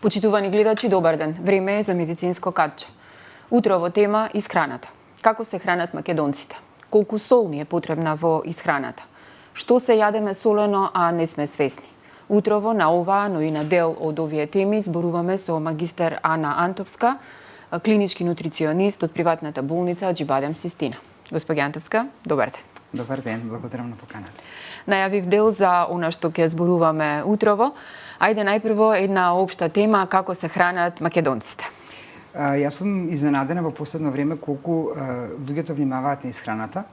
Почитувани гледачи, добар ден. Време е за медицинско катче. Утрово тема исхраната. Како се хранат македонците? Колку сол ни е потребна во исхраната? Што се јадеме солено, а не сме свесни? Утрово на ова, но и на дел од овие теми зборуваме со магистер Ана Антовска, клинички нутриционист од приватната болница Аџибадем Систина. Господја Антовска, добар ден. Добар ден, благодарам на поканата. Најавив дел за она што ќе зборуваме утрово. Ајде најпрво една општа тема, како се хранат македонците. Јас сум изненадена во последно време колку луѓето внимаваат на исхраната.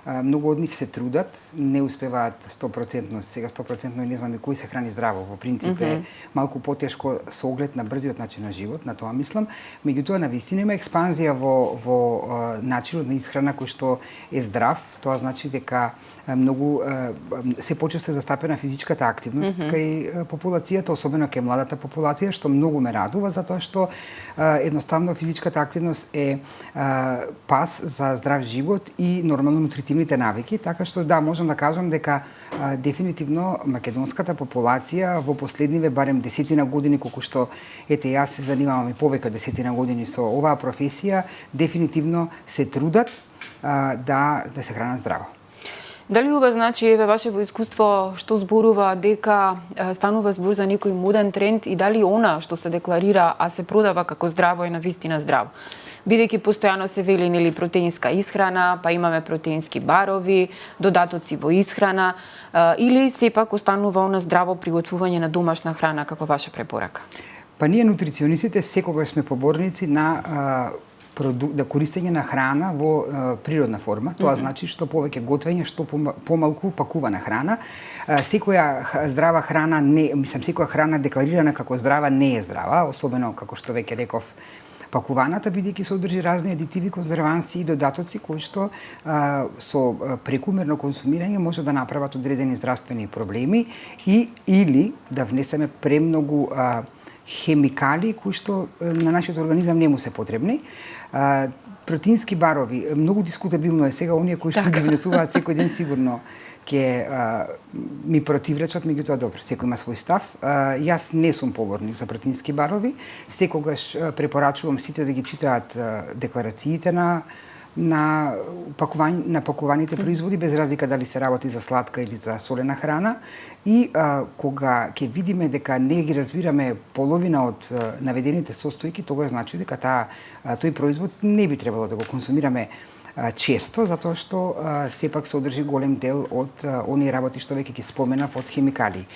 Многу од нив се трудат, не успеваат 100%, сега 100% не знам и кој се храни здраво. Во принцип е малку потешко со оглед на брзиот начин на живот, на тоа мислам. Меѓутоа, навистина има експанзија во начинот на исхрана кој што е здрав. Тоа значи дека многу се почесто застапена физичката активност кај популацијата, особено кај младата популација, што многу ме радува, затоа што едноставно физичката активност е пас за здрав живот и нормално нутритивните навики, така што да, можам да кажам дека дефинитивно македонската популација во последниве барем 10 години, колку што ете јас се занимавам и повеќе од 10 години со оваа професија, дефинитивно се трудат да се хранат здраво. Дали ова значи, еве ваше во искуство, што зборува дека станува збор за некој моден тренд и дали она што се декларира, а се продава како здраво е навистина здраво? Бидејќи постојано се вели нели протеинска исхрана, па имаме протеински барови, додатоци во исхрана, или сепак останува она здраво приготвување на домашна храна како ваша препорака? Па ние нутриционистите секогаш сме поборници на користење на храна во природна форма. Тоа значи што повеќе готвење, што помалку пакувана храна. Секоја здрава храна секоја храна декларирана како здрава не е здрава, особено како што веќе реков пакуваната, бидејќи содржи разни адитиви, конзерванси и додатоци кои што со прекумерно консумирање може да направат одредени здравствени проблеми или да внесеме премногу хемикали кои што на нашиот организам не му се потребни. Протеински барови, многу дискутабилно е сега, оние кои што ги внесуваат секој ден сигурно ќе ми противречат, меѓутоа добро, секој има свој став. Јас не сум поборник за протеински барови, секогаш препорачувам сите да ги читаат декларациите на пакуваните производи, без разлика дали се работи за сладка или за солена храна. И кога ќе видиме дека не ги разбираме половина од наведените состојки, тогаш значи дека тој производ не би требало да го консумираме често, затоа што сепак се одржи голем дел од оние работи што веќе ги споменав од хемикали.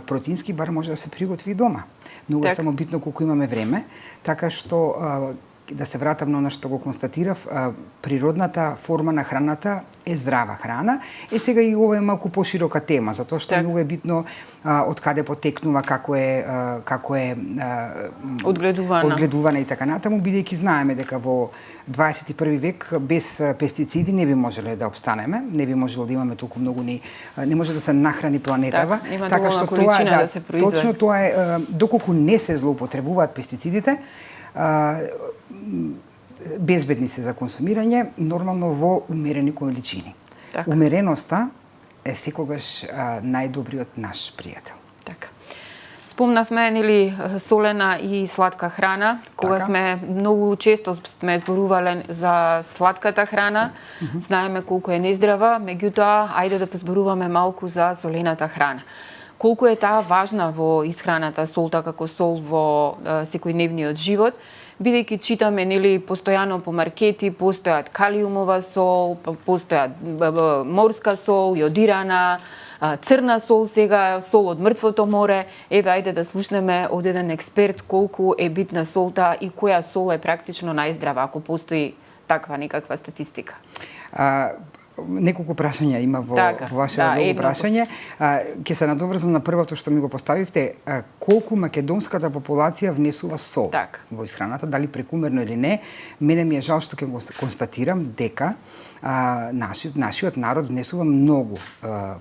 Протеински бар може да се приготви и дома. Многу е само битно колку имаме време, така што да се вратам на она што го констатирав, природната форма на храната е здрава храна. Сега и ова е малку поширока тема, затоа што многу е битно од каде потекнува, како е одгледувана и така натаму, бидејќи знаеме дека во 21 век без пестициди не би можеле да обстанеме, не би можело да имаме толку многу не може да се нахрани планетава, така што тоа да се произведе. Точно тоа е, доколку не се злоупотребуваат пестицидите, безбедни се за консумирање, нормално во умерени количини. Умереноста е секогаш најдобриот наш пријател. Така. Спомнавме нели солена и сладка храна, кога сме многу често сме зборувале за сладката храна, знаеме колку е нездрава, меѓутоа ајде да позборуваме малку за солената храна. Колку е таа важна во исхраната солта како сол во секојдневниот живот, бидејќи читаме нели постојано по маркети постојат калиумова сол, постојат морска сол, јодирана, црна сол сега, сол од мртвото море. Еве ајде да слушнеме од еден експерт колку е битна солта и која сол е практично најздрава, ако постои таква некаква статистика. Неколку прашања има во вашето прашање. Ќе се надоврзам на првото што ми го поставивте. Колку македонската популација внесува сол во исхраната, дали прекумерно или не? Мене ми е жал што ќе го констатирам дека нашиот народ внесува многу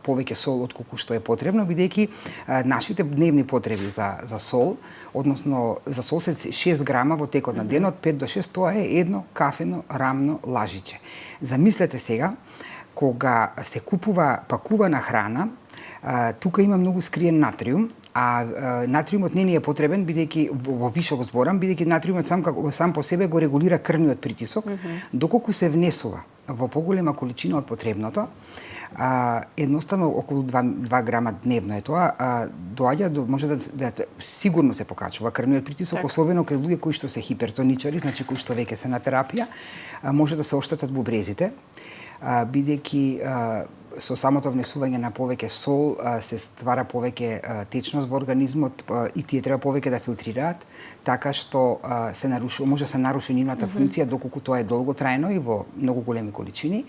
повеќе сол од колку што е потребно, бидејќи нашите дневни потреби за сол, односно за сол се 6 грама во текот на денот, 5 до 6, тоа е едно кафено рамно лажиче. Замислете сега, кога се купува пакувана храна, тука има многу скриен натриум, А натриумот не ни е потребен бидејќи во вишок зборам, бидејќи натриумот сам по себе го регулира крвниот притисок, доколку се внесува во поголема количина од потребното, едноставно околу 2 грама дневно е тоа, доаѓа до може да сигурно се покачува крвниот притисок, особено кај луѓе кои што се хипертоничари, значи кои што веќе се на терапија, може да се оштетат бубрезите, бидејќи со самото внесување на повеќе сол се ствара повеќе течност во организмот и тие треба повеќе да филтрираат, така што може да се наруши нивната функција доколку тоа е долготрајно и во многу големи количини.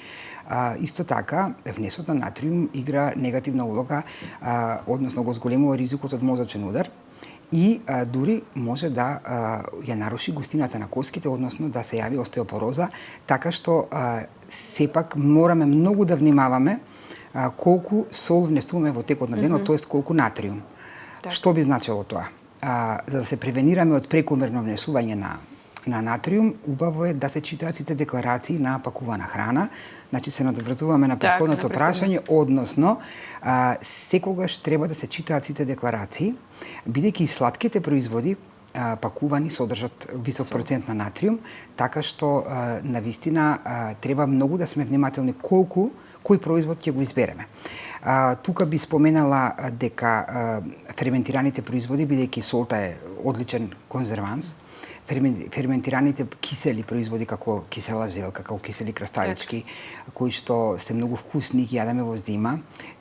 Исто така, внесот на натриум игра негативна улога, односно го зголемува ризикот од мозочен удар и дури може да ја наруши густината на коските, односно да се јави остеопороза, така што сепак мораме многу да внимаваме колку сол внесуваме во текот на денот, тоест колку натриум. Што би значило тоа? За да се превенираме од прекомерно внесување на натриум, убаво е да се читаат сите декларации на пакувана храна. Значи се надврзуваме на претходното прашање, односно секогаш треба да се читаат сите декларации, бидејќи и сладките производи пакувани содржат висок процент на натриум, така што навистина треба многу да сме внимателни кој производ ќе го избереме. Тука би споменала дека ферментираните производи, бидејќи солта е одличен конзерванс, ферментираните кисели производи како кисела зелка, како кисели краставички, кои што се многу вкусни, ги јадеме во зима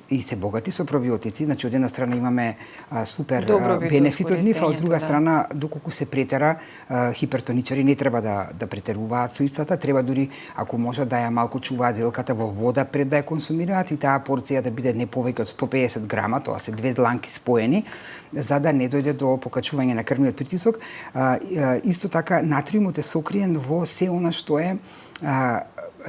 и се богати со пробиотици, значи од една страна имаме супер бенефит од нив, а од друга страна доколку се претера, хипертоничари не треба да претеруваат со истата, треба дури ако може да ја малку чуваат зелката во вода пред да ја консумираат и таа порција да биде не повеќе од 150 грама, тоа се 2 дланки споени, за да не дојде до покачување на крвниот притисок. Исто така натриумот е сокриен во се она што е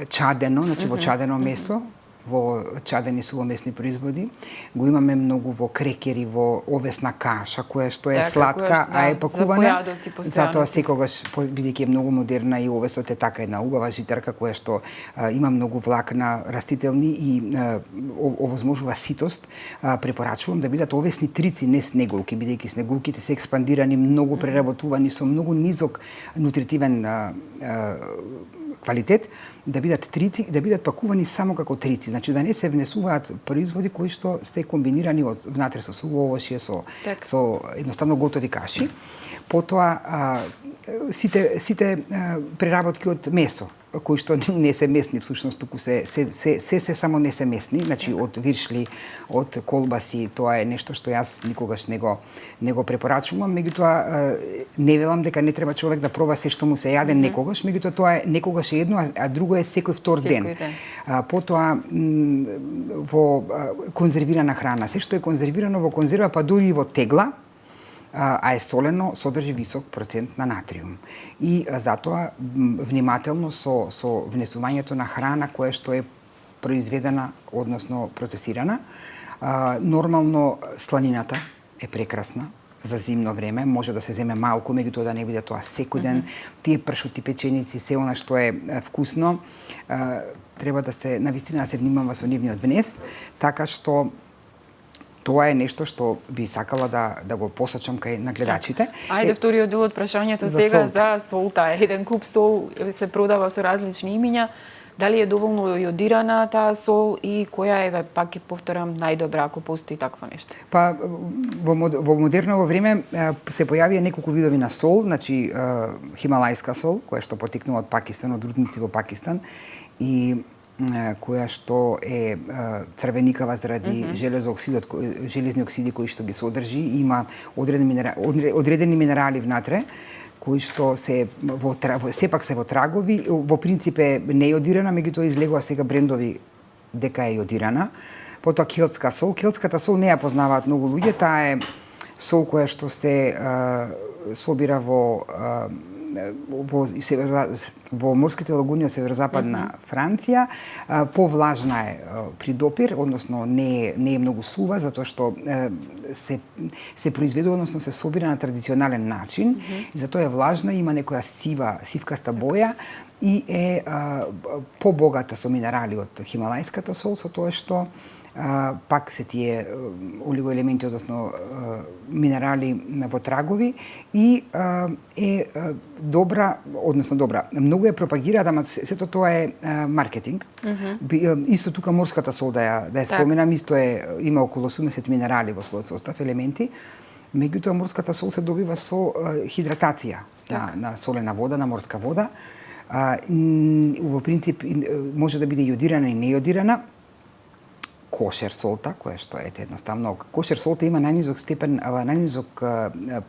чадено, значи во чадено месо, во чадени сувомесни производи, го имаме многу во крекери, во овесна каша, која што е сладка, а е пакувана. Затоа секогаш, бидејќи е многу модерна и овесот е така една убава житарка која што има многу влакна растителни и овозможува ситост, препорачувам да бидат овесни трици, не снегулки, бидејќи снегулките се експандирани, многу преработувани со многу низок нутритивен квалитет, да бидат трици, да бидат пакувани само како трици, значи да не се внесуваат производи кои што се комбинирани внатре со суво овошје, со едноставно готови каши. Потоа сите преработки од месо, кои што не се месни всушност, туку се само не се месни, значи од виршли, од колбаси, тоа е нешто што јас никогаш не го препорачувам, меѓутоа не велам дека не треба човек да проба се што му се јаде некогаш, меѓутоа тоа е некогаш е едно, а друго е секој втор ден. Потоа во конзервирана храна, се што е конзервирано во конзерва, па дури и во тегла, а е солено, содржи висок процент на натриум. И затоа внимателно со внесувањето на храна која што е произведена, односно процесирана. Нормално сланината е прекрасна за зимно време, може да се земе малку, меѓутоа да не биде тоа секој ден. Тие пршути, печеници, се она што е вкусно, треба да се навистина да се внимава со нивниот внес, така што тоа е нешто што би сакала да го посочам кај нагледачите. Ајде, вториот дел од прашањето сега за солта. Еден куп сол се продава со различни имиња. Дали е доволно јодирана таа сол и која е, пак ќе повторам, најдобра ако постои такво нешто? Па во модерново време се појавија неколку видови на сол, значи хималајска сол, која што потекнува од Пакистан, од рудници во Пакистан, и која што е црвеникава заради железни оксиди кои што ги содржи, има одредени минерали внатре кои што сепак се во трагови, во принцип е нејодирана, меѓутоа излегува сега брендови дека е јодирана. Потоа келтска сол. Келтската сол не ја познаваат многу луѓе, таа е сол која што се собира во морските лагуни од северозападна Франција, повлажна е при допир, односно не е многу сува, затоа што се произведува, односно се собира на традиционален начин, и затоа е влажна, има некоја сивкаста боја и е побогата со минерали од хималајската сол, со тоа што пак се тие оливоелементи, односно минерали во трагови и е добра, многу е пропагираат, ама сето тоа е маркетинг. Исто тука морската сол да ја споменам, исто има околу 80 минерали во својот состав, елементи. Меѓутоа морската сол се добива со хидратација на солена вода, на морска вода. Во принцип може да биде јодирана и нејодирана. Кошер солта, која што е едноставно, кошер солта има најнизок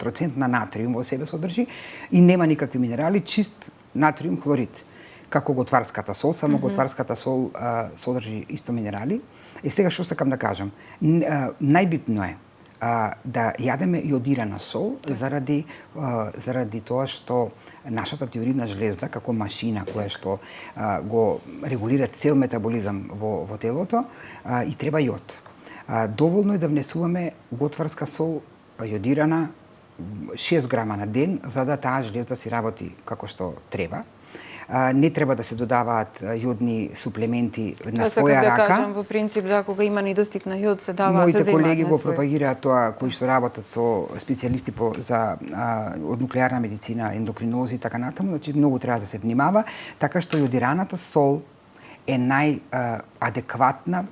процент на натриум во себе содржи и нема никакви минерали, чист натриум хлорид. Како готварската сол, само готварската сол содржи исто минерали. И сега што сакам да кажам? Најбитно е да јадеме јодирана сол заради тоа што нашата тиреоидна жлезда како машина која што го регулира цел метаболизам во телото и треба јод. Доволно е да внесуваме готварска сол јодирана 6 грама на ден за да таа жлезда си работи како што треба. Не треба да се додаваат јодни суплементи на своја рака. Да кажам, во принцип, кога има недостиг на јод, се дава, Моите колеги го пропагираат тоа, кои што работат со специјалисти од нуклеарна медицина, ендокринолози и така натаму, значи многу треба да се внимава, така што јодираната сол е најадекватна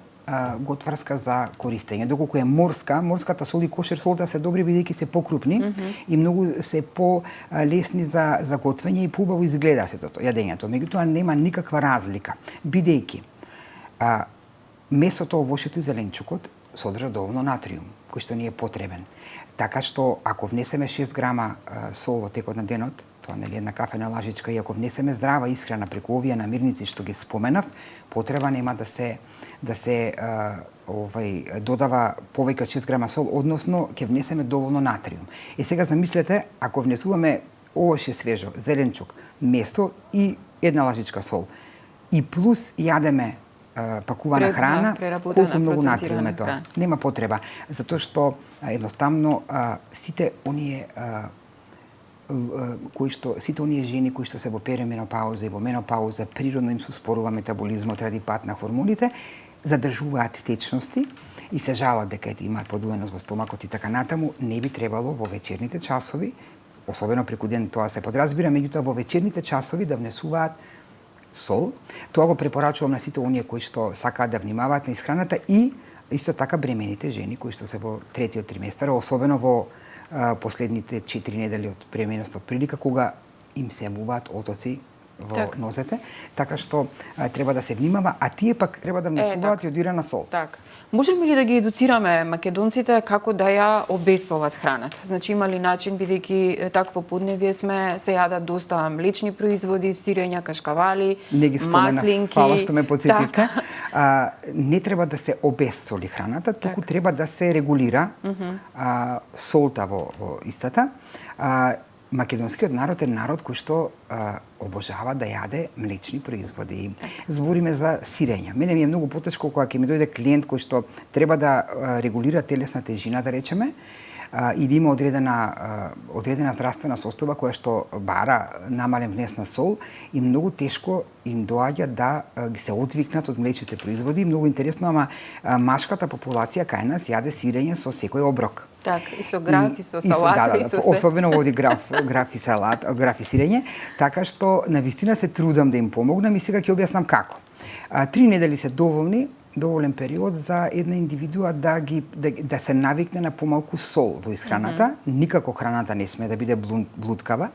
готварска за користење. Доколку е морската сол и кошер солта се добри бидејќи се покрупни и многу се полесни за готвење и поубаво изгледа сето јадењето. Меѓутоа нема никаква разлика, бидејќи месото, овошето и зеленчукот содржат доволно натриум, кој што ни е потребен. Така што ако внесеме 6 грама сол во текот на денот, тоа нели една кафена лажичка, и ако внесеме здрава исхрана преку овие намирници што ги споменав, потреба нема да се додава повеќе од 6 грама сол, односно ќе внесеме доволно натриум. И сега замислете, ако внесуваме овоше свежо, зеленчук, месо и една лажичка сол, и плюс јадеме пакувана храна, колку многу натриум е тоа. Нема потреба, затоа што едноставно сите оние жени кои што се во перименопауза и во менопауза, природно им се успорува метаболизмот ради пат на хормоните, задржуваат течности и се жалат дека имаат подуеност во стомакот и така натаму, не би требало во вечерните часови, особено преку ден тоа се подразбира, меѓутоа во вечерните часови да внесуваат сол. Тоа го препорачувам на сите оние кои што сакаат да внимаваат на исхраната и исто така бремените жени кои што се во третиот триместар, особено во последните 4 недели од преминостот прилика, кога им се јавуваат отоци во нозете, така што треба да се внимава, а тие пак треба да внесуваат јодирана сол. Така. Можеме ли да ги едуцираме македонците како да ја обесолат храната? Значи има ли начин, бидејќи такво подневје сме, се јадат доста млечни производи, сирења, кашкавали, маслинки. Фала што ме потсетивте. Не треба да се обесоли храната, туку треба да се регулира солта во истата. Македонскиот народ е народ кој што обожава да јаде млечни производи. Збориме за сирења. Мене ми е многу потешко кога ќе ми дојде клиент кој што треба да регулира телесна тежина, да речеме, и да има одредена здравствена состојба која што бара намален внес на сол, и многу тешко им доаѓа да ги се одвикнат од млечните производи. Многу интересно, ама машката популација кај нас јаде сирење со секој оброк. Така, и со граф, и со салата, и со се. Особено води граф и салат, граф и сирење, така што навистина се трудам да им помогнам и сега ќе објаснам како. 3 недели се доволен период за една индивидуа да се навикне на помалку сол во исхраната. Никако храната не сме да биде блуткава,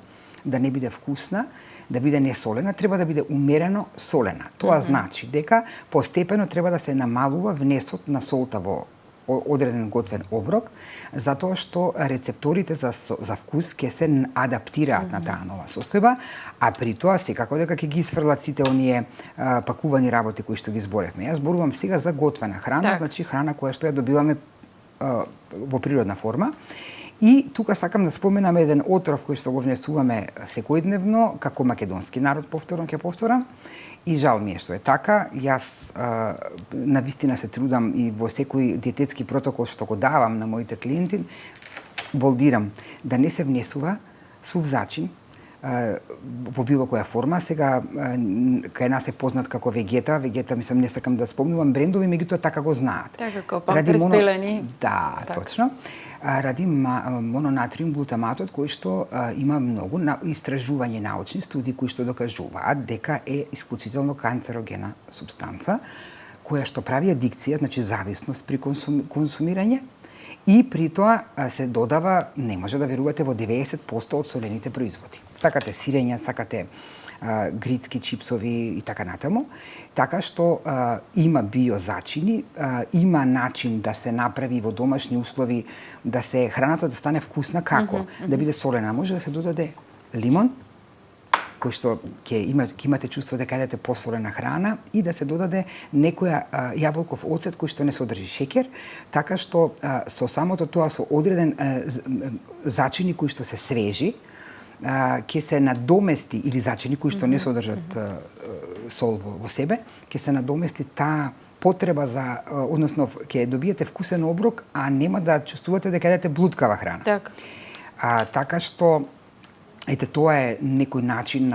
да не биде вкусна, да биде несолена, треба да биде умерено солена. Тоа значи дека постепено треба да се намалува внесот на солта во одреден готвен оброк, затоа што рецепторите за вкус ќе се адаптираат на таа нова состојба, а при тоа секако дека ќе ги исфрлат сите оние пакувани работи кои што ги зборевме. Јас зборувам сега за готвена храна, значи храна која што ја добиваме во природна форма. И тука сакам да споменам еден отров кој што го внесуваме секојдневно, како македонски народ, ќе повторам, и жал ми е што е така. Јас навистина се трудам и во секој диететски протокол што го давам на моите клиенти, болдирам да не се внесува сув зачин, во било која форма. Сега кај нас е познат како Вегета. Вегета, мислам, не сакам да спомнувам брендови, меѓутоа така го знаат. Така како памперс пелени. Да, так. Точно. Ради мононатриум глутаматот, кој што има многу истражување научни студии кои што докажуваат дека е исклучително канцерогена супстанца, која што прави адикција, значи зависност при консумирање, и при тоа се додава, не може да верувате, во 90% од солените производи. Сакате сирења, сакате грицки чипсови и така натаму, така што има биозачини, има начин да се направи во домашни услови, да се храната да стане вкусна, како? Да биде солена, може да се додаде лимон, кој што ќе имате чувство дека едете посолена храна, и да се додаде некоја јаболков оцет кој што не содржи шеќер, така што со самото тоа, со одреден зачини кои што се свежи, ќе се надомести, или зачини кои што не содржат сол во себе, ќе се надомести таа потреба за, односно ќе добиете вкусен оброк, а нема да чувствувате дека едете блуткава храна. Так. Така што ете, тоа е некој начин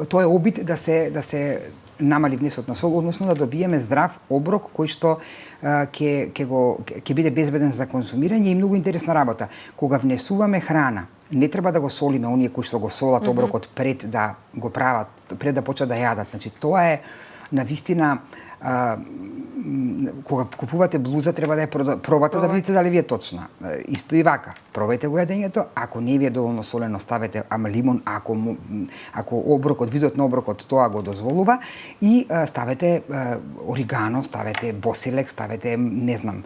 тоа е обид да се намали внесот на сол, односно да добиеме здрав оброк кој што ќе биде безбеден за консумирање. И многу интересна работа. Кога внесуваме храна, не треба да го солиме оние кои што го солат оброкот пред да го прават, пред да почнат да јадат. Значи тоа е навистина, кога купувате блуза, треба да ја пробате да видите дали ви е точна. Исто и вака. Пробајте го јадењето, ако не ви е доволно солено, ставете лимон, ако оброкот, видот на оброкот тоа го дозволува, и ставете оригано, ставете босилек, ставете, не знам,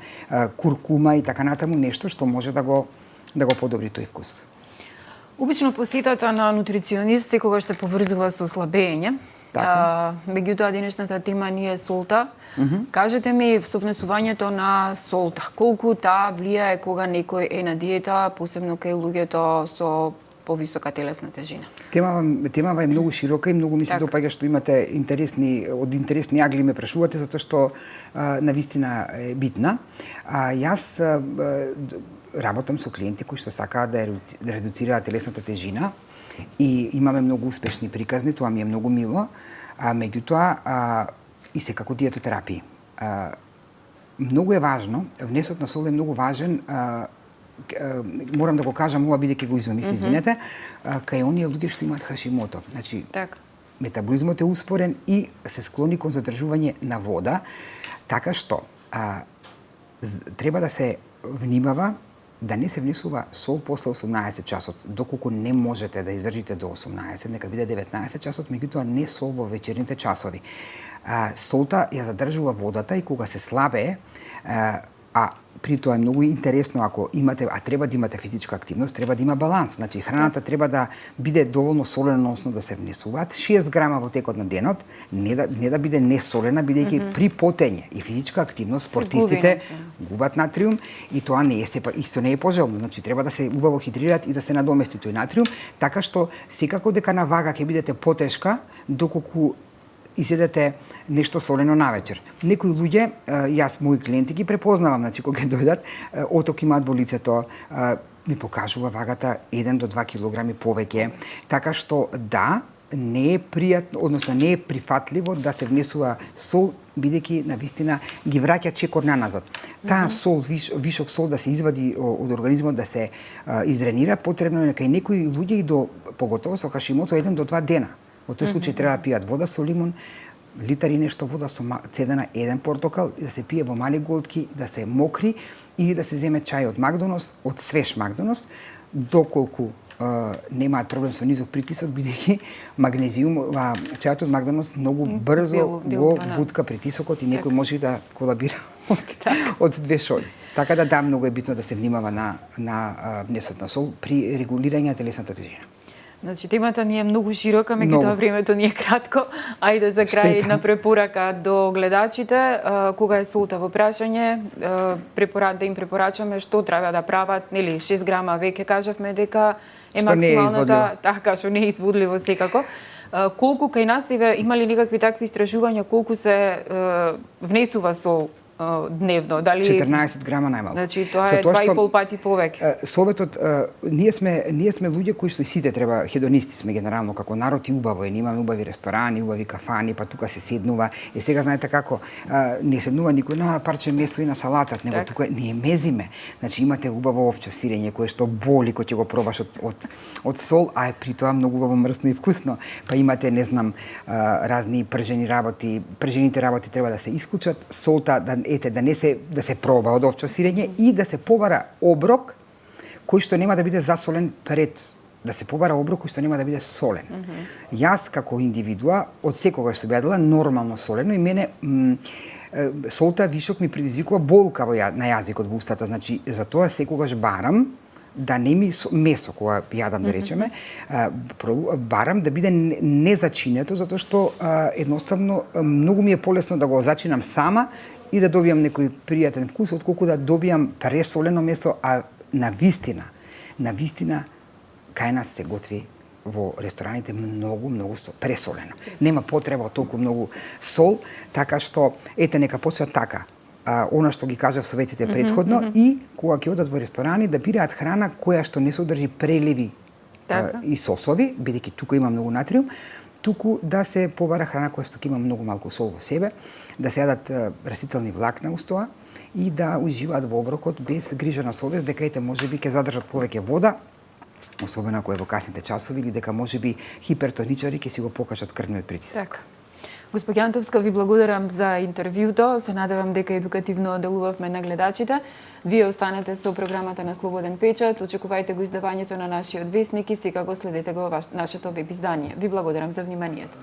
куркума и така натаму, нешто што може да го подобри тој вкус. Обично посетата на нутриционист секогаш се поврзува со слабење. Меѓутоа, денешната тема ни е солта. Кажете ми, со внесувањето на солта, колку таа влијае кога некој е на диета, посебно кај луѓето со повисока телесна тежина? Темава е многу широка и многу ми се допаѓа што имате од интересни агли ме прашувате, затоа што навистина е битна. Јас работам со клиенти кои што сакаат да редуцираат телесната тежина, и имаме многу успешни приказни, тоа ми е многу мило, меѓутоа и секако диетотерапија. Многу е важно, внесот на сол е многу важен, морам да го кажам ова бидејќи го изумив, извинете, кај оние луѓе што имаат Хашимото. Значи, метаболизмот е успорен и се склони кон задржување на вода, така што треба да се внимава да не се внесува сол после 18 часот, доколку не можете да издржите до 18, нека биде 19 часот, меѓутоа не сол во вечерните часови. Солта ја задржува водата и кога се слабее, при тоа е многу интересно, ако имате, треба да имате физичка активност, треба да има баланс. Значи, храната треба да биде доволно солена, односно да се внесуваат 6 грама во текот на денот, не да биде несолена, бидејќи при потење и физичка активност спортистите губат натриум, и тоа исто не е пожелно. Значи, треба да се убаво хидрираат и да се надомести тој натриум, така што секако дека на вага ќе бидете потешка доколку изедете нешто солено навечер. Некои луѓе, јас мои клиенти ги препознавам, значи кога дојдат, оток имаат во лицето, ми покажува вагата 1 до 2 килограми повеќе, така што да, не е пријатно, односно не е прифатливо да се внесува сол, бидејќи навистина ги враќа чекор наназад. Таа сол, вишок сол да се извади од организмот, да се издренира, потребно е кај некои луѓе и до, поготово со Хашимото, 1 до 2 дена. Во тој случај треба да пијат вода со лимон, литар и нешто вода со цедена, 1 портокал, и да се пие во мали голтки, да се мокри, или да се земе чај од Макдонос, од свеж Макдонос, доколку немаат проблем со низок притисок, бидејќи магнезиум, чајот од Макдонос многу брзо го бутка притисокот и некој може да колабира од 2 шоли. Така да, многу е битно да се внимава на внесот на сол при регулирање на телесната тежина. Значи, темата ни е многу широка, меѓутоа времето ни е кратко. Ајде за крај една препорака до гледачите. Кога е солта во прашање, да им препорачаме што треба да прават, нели 6 грама веќе кажавме дека е максималната, така што не е изводливо секако. Колку кај нас има ли некакви такви истражувања, колку се внесува сол дневно? Дали 14 грама најмалку. Значи тоа е 2,5 пати повеќе. Советот, ние сме луѓе кои што и сите треба хедонисти сме генерално како народ и убаво е, имаме убави ресторани, убави кафани, па тука се седнува. И сега знаете како не седнува никој на парче месо и на салатат, него тука ние мезиме. Значи имате убаво овче сирење кое што боли кога ќе го пробаш од сол, а е при тоа многу убаво мрсно и вкусно. Па имате, не знам, разни пржени работи. Пржените работи треба да се исклучат, солта да се проба од овче сирење и да се побара оброк кој што нема да биде засолен пред, да се побара оброк кој што нема да биде солен. Јас како индивидуа од секогаш сум јадела нормално солено и мене солта вишок ми предизвикува болка на јазикот во устата, значи затоа секогаш барам да не ми месо кога јадам, да речеме, барам да биде незачинето, затоа што едноставно многу ми е полесно да го зачинам сама и да добијам некој пријатен вкус, отколку да добијам пресолено месо, а на вистина кај нас се готви во рестораните многу пресолено. Нема потреба од толку многу сол, така што ете нека почнат така. Она што ги кажав советите претходно и кога ќе одат во ресторани да бираат храна која што не содржи преливи и сосови, бидејќи тука има многу натриум, туку да се побара храна која што ќе има многу малку сол во себе, да се јадат растителни влакна уз тоа и да уживаат во оброкот без грижа на совест дека ете можеби ќе задржат повеќе вода, особено ако е во касните часови, или дека можеби хипертоничари ќе си го покажат крвниот притисок. Така. Госпоѓа Антовска, ви благодарам за интервјуто. Се надевам дека едукативно делувавме на гледачите. Вие останете со програмата на Слободен печат. Очекувајте го издавањето на нашиот весник и секако следете го нашето веб издание. Ви благодарам за вниманието.